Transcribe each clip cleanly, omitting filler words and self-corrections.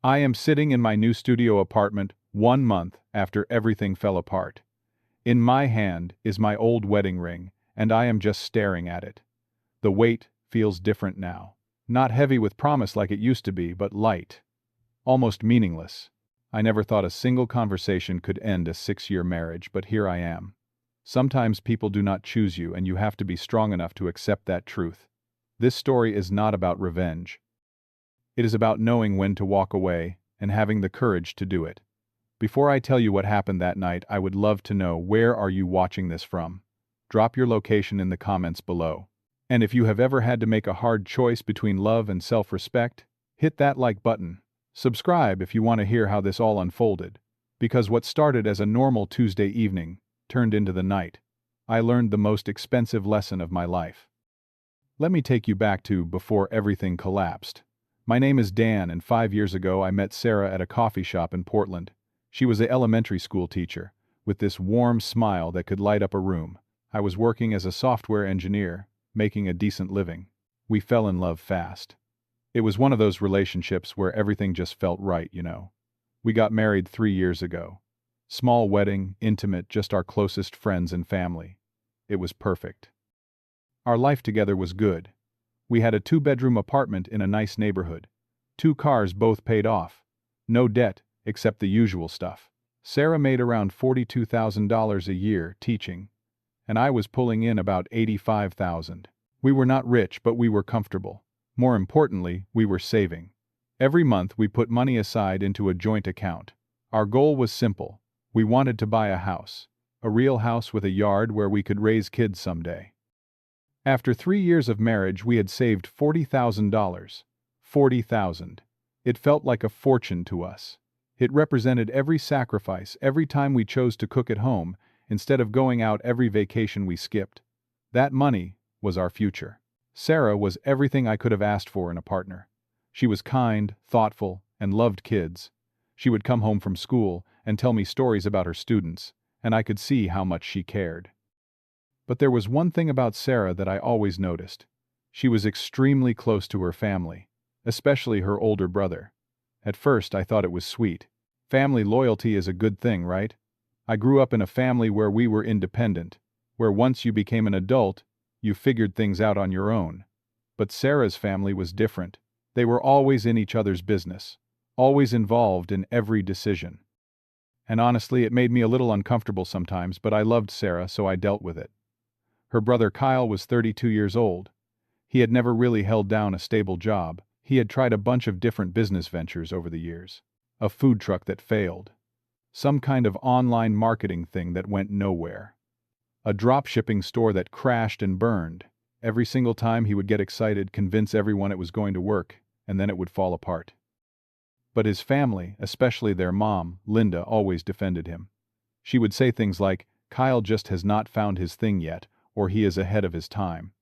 I am sitting in my new studio apartment 1 month after everything fell apart. In my hand is my old wedding ring, and I am just staring at it. The weight feels different now. Not heavy with promise like it used to be, but light. Almost meaningless. I never thought a single conversation could end a 6-year marriage, but here I am. Sometimes people do not choose you, and you have to be strong enough to accept that truth. This story is not about revenge. It is about knowing when to walk away and having the courage to do it. Before I tell you what happened that night, I would love to know, where are you watching this from? Drop your location in the comments below. And if you have ever had to make a hard choice between love and self-respect, hit that like button. Subscribe if you want to hear how this all unfolded. Because what started as a normal Tuesday evening turned into the night I learned the most expensive lesson of my life. Let me take you back to before everything collapsed. My name is Dan, and 5 years ago I met Sarah at a coffee shop in Portland. She was an elementary school teacher, with this warm smile that could light up a room. I was working as a software engineer, making a decent living. We fell in love fast. It was one of those relationships where everything just felt right, you know. We got married 3 years ago. Small wedding, intimate, just our closest friends and family. It was perfect. Our life together was good. We had a 2-bedroom apartment in a nice neighborhood. 2 cars, both paid off. No debt, except the usual stuff. Sarah made around $42,000 a year teaching, and I was pulling in about $85,000. We were not rich, but we were comfortable. More importantly, we were saving. Every month we put money aside into a joint account. Our goal was simple. We wanted to buy a house. A real house with a yard where we could raise kids someday. After 3 years of marriage, we had saved $40,000. $40,000. It felt like a fortune to us. It represented every sacrifice, every time we chose to cook at home, instead of going out, every vacation we skipped. That money was our future. Sarah was everything I could have asked for in a partner. She was kind, thoughtful, and loved kids. She would come home from school and tell me stories about her students, and I could see how much she cared. But there was one thing about Sarah that I always noticed. She was extremely close to her family, especially her older brother. At first I thought it was sweet. Family loyalty is a good thing, right? I grew up in a family where we were independent, where once you became an adult, you figured things out on your own. But Sarah's family was different. They were always in each other's business, always involved in every decision. And honestly, it made me a little uncomfortable sometimes, but I loved Sarah, so I dealt with it. Her brother Kyle was 32 years old. He had never really held down a stable job. He had tried a bunch of different business ventures over the years. A food truck that failed. Some kind of online marketing thing that went nowhere. A drop-shipping store that crashed and burned. Every single time he would get excited, convince everyone it was going to work, and then it would fall apart. But his family, especially their mom, Linda, always defended him. She would say things like, "Kyle just has not found his thing yet," or "he is ahead of his time."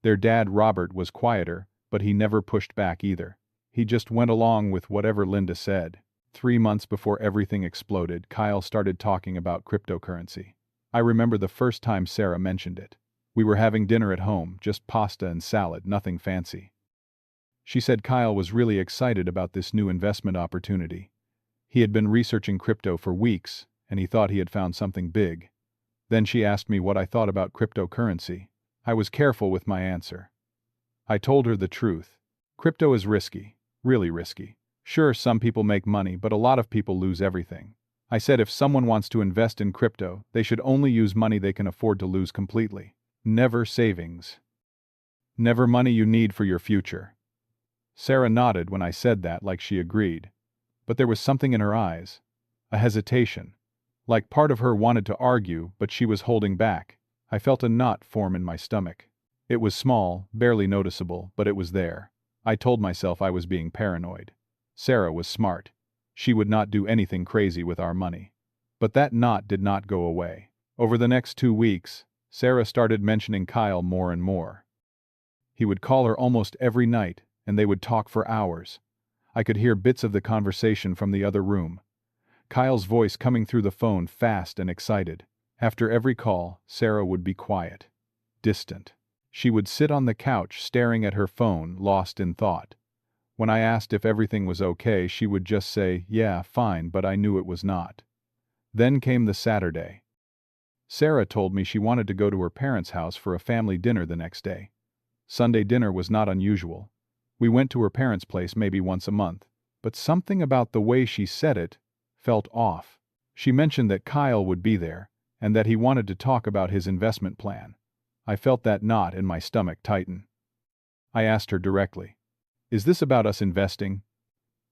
Their dad, Robert, was quieter, but he never pushed back either. He just went along with whatever Linda said. 3 months before everything exploded, Kyle started talking about cryptocurrency. I remember the first time Sarah mentioned it. We were having dinner at home, just pasta and salad, nothing fancy. She said Kyle was really excited about this new investment opportunity. He had been researching crypto for weeks, and he thought he had found something big. Then she asked me what I thought about cryptocurrency. I was careful with my answer. I told her the truth. Crypto is risky, really risky. Sure, some people make money, but a lot of people lose everything. I said if someone wants to invest in crypto, they should only use money they can afford to lose completely. Never savings. Never money you need for your future. Sarah nodded when I said that, like she agreed. But there was something in her eyes. A hesitation. Like part of her wanted to argue, but she was holding back. I felt a knot form in my stomach. It was small, barely noticeable, but it was there. I told myself I was being paranoid. Sarah was smart. She would not do anything crazy with our money. But that knot did not go away. Over the next 2 weeks, Sarah started mentioning Kyle more and more. He would call her almost every night, and they would talk for hours. I could hear bits of the conversation from the other room. Kyle's voice coming through the phone, fast and excited. After every call, Sarah would be quiet, distant. She would sit on the couch staring at her phone, lost in thought. When I asked if everything was okay, she would just say, "Yeah, fine," but I knew it was not. Then came the Saturday. Sarah told me she wanted to go to her parents' house for a family dinner the next day. Sunday dinner was not unusual. We went to her parents' place maybe once a month, but something about the way she said it felt off. She mentioned that Kyle would be there, and that he wanted to talk about his investment plan. I felt that knot in my stomach tighten. I asked her directly, "Is this about us investing?"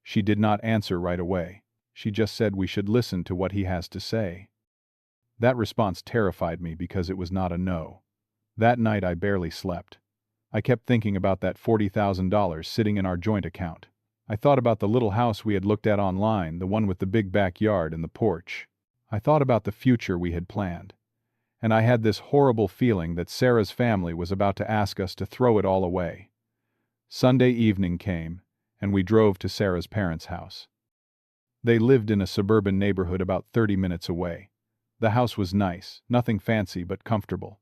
She did not answer right away. She just said we should listen to what he has to say. That response terrified me because it was not a no. That night I barely slept. I kept thinking about that $40,000 sitting in our joint account. I thought about the little house we had looked at online, the one with the big backyard and the porch. I thought about the future we had planned. And I had this horrible feeling that Sarah's family was about to ask us to throw it all away. Sunday evening came, and we drove to Sarah's parents' house. They lived in a suburban neighborhood about 30 minutes away. The house was nice, nothing fancy but comfortable.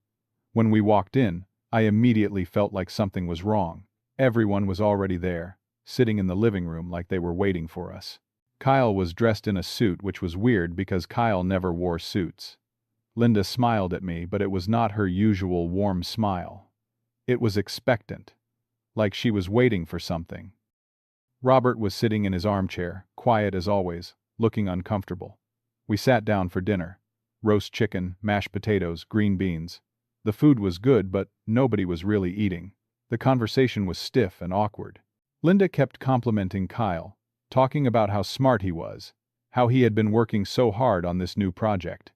When we walked in, I immediately felt like something was wrong. Everyone was already there, sitting in the living room like they were waiting for us. Kyle was dressed in a suit, which was weird because Kyle never wore suits. Linda smiled at me, but it was not her usual warm smile. It was expectant, like she was waiting for something. Robert was sitting in his armchair, quiet as always, looking uncomfortable. We sat down for dinner. Roast chicken, mashed potatoes, green beans. The food was good, but nobody was really eating. The conversation was stiff and awkward. Linda kept complimenting Kyle, talking about how smart he was, how he had been working so hard on this new project.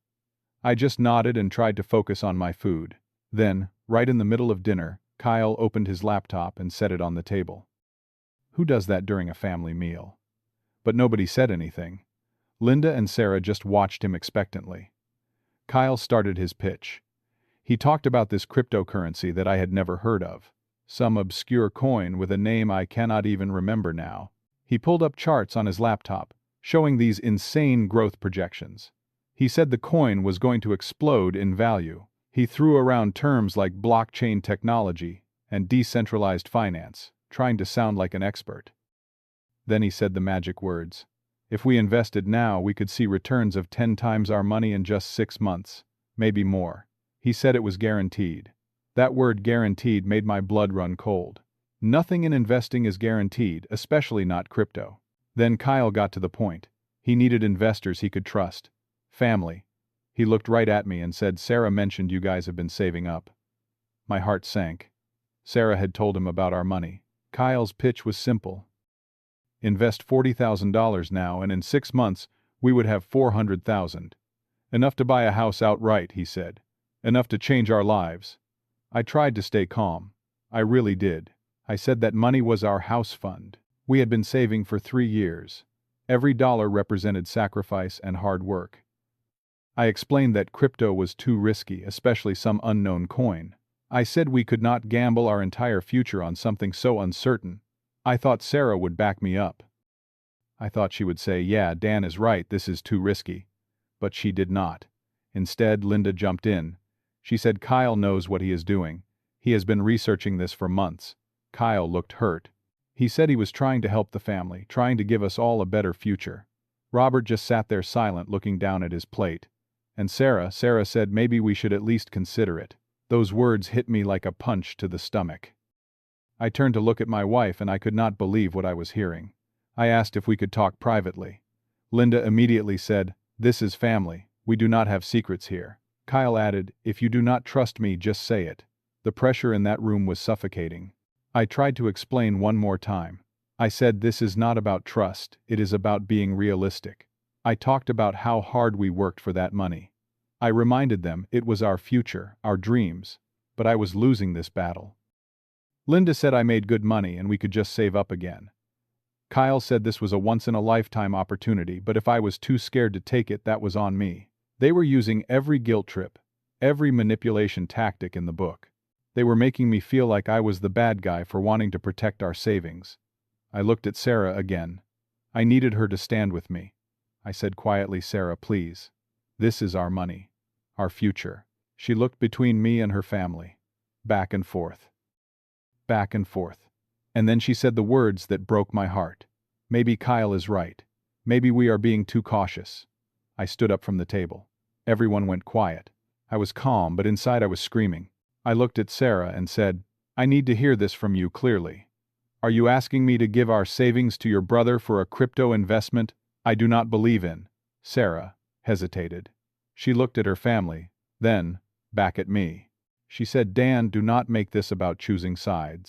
I just nodded and tried to focus on my food. Then, right in the middle of dinner, Kyle opened his laptop and set it on the table. Who does that during a family meal? But nobody said anything. Linda and Sarah just watched him expectantly. Kyle started his pitch. He talked about this cryptocurrency that I had never heard of. Some obscure coin with a name I cannot even remember now. He pulled up charts on his laptop, showing these insane growth projections. He said the coin was going to explode in value. He threw around terms like blockchain technology and decentralized finance, trying to sound like an expert. Then he said the magic words. If we invested now, we could see returns of 10 times our money in just 6 months, maybe more. He said it was guaranteed. That word guaranteed made my blood run cold. Nothing in investing is guaranteed, especially not crypto. Then Kyle got to the point. He needed investors he could trust. Family. He looked right at me and said, "Sarah mentioned you guys have been saving up." My heart sank. Sarah had told him about our money. Kyle's pitch was simple. Invest $40,000 now, and in 6 months, we would have $400,000. Enough to buy a house outright, he said. Enough to change our lives. I tried to stay calm. I really did. I said that money was our house fund. We had been saving for 3 years. Every dollar represented sacrifice and hard work. I explained that crypto was too risky, especially some unknown coin. I said we could not gamble our entire future on something so uncertain. I thought Sarah would back me up. I thought she would say, "Yeah, Dan is right, this is too risky." But she did not. Instead, Linda jumped in. She said Kyle knows what he is doing. He has been researching this for months. Kyle looked hurt. He said he was trying to help the family, trying to give us all a better future. Robert just sat there silent, looking down at his plate. And Sarah said maybe we should at least consider it. Those words hit me like a punch to the stomach. I turned to look at my wife and I could not believe what I was hearing. I asked if we could talk privately. Linda immediately said, "This is family. We do not have secrets here." Kyle added, "If you do not trust me, just say it." The pressure in that room was suffocating. I tried to explain one more time. I said this is not about trust, it is about being realistic. I talked about how hard we worked for that money. I reminded them it was our future, our dreams, but I was losing this battle. Linda said I made good money and we could just save up again. Kyle said this was a once-in-a-lifetime opportunity, but if I was too scared to take it, that was on me. They were using every guilt trip, every manipulation tactic in the book. They were making me feel like I was the bad guy for wanting to protect our savings. I looked at Sarah again. I needed her to stand with me. I said quietly, "Sarah, please. This is our money, our future." She looked between me and her family. Back and forth. Back and forth. And then she said the words that broke my heart. Maybe Kyle is right. Maybe we are being too cautious. I stood up from the table. Everyone went quiet. I was calm, but inside I was screaming. I looked at Sarah and said, I need to hear this from you clearly. Are you asking me to give our savings to your brother for a crypto investment I do not believe in? Sarah hesitated. She looked at her family, then back at me. She said, Dan, do not make this about choosing sides.